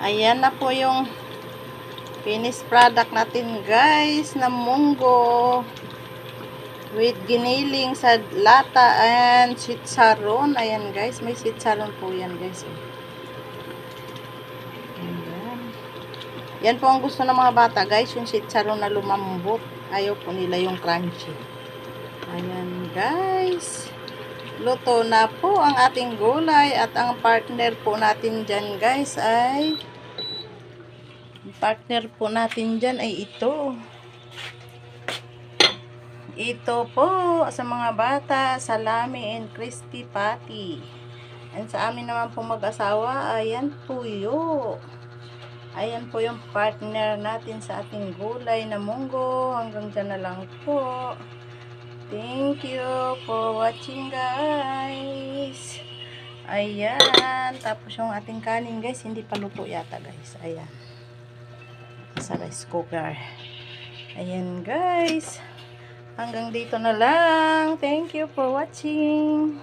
Ayan na po yung finished product natin guys na munggo with giniling sa lata and chicharon. Ayan guys, may chicharon po yan guys. Ayan. Yan po ang gusto ng mga bata guys, yung chicharon na lumambot. Ayaw po nila yung crunchy. Ayan guys, luto na po ang ating gulay at ang partner po natin dyan guys ay ito. Ito po sa mga bata, salami and crispy patty. And sa amin naman po mag-asawa, ayan tuyo. Ayan po yung partner natin sa ating gulay na munggo. Hanggang dyan na lang po. Thank you for watching guys. Ayan. Tapos yung ating kanin guys, hindi pa luto yata guys. Ayan. Sa rice cooker. Ayan guys. Hanggang dito na lang. Thank you for watching.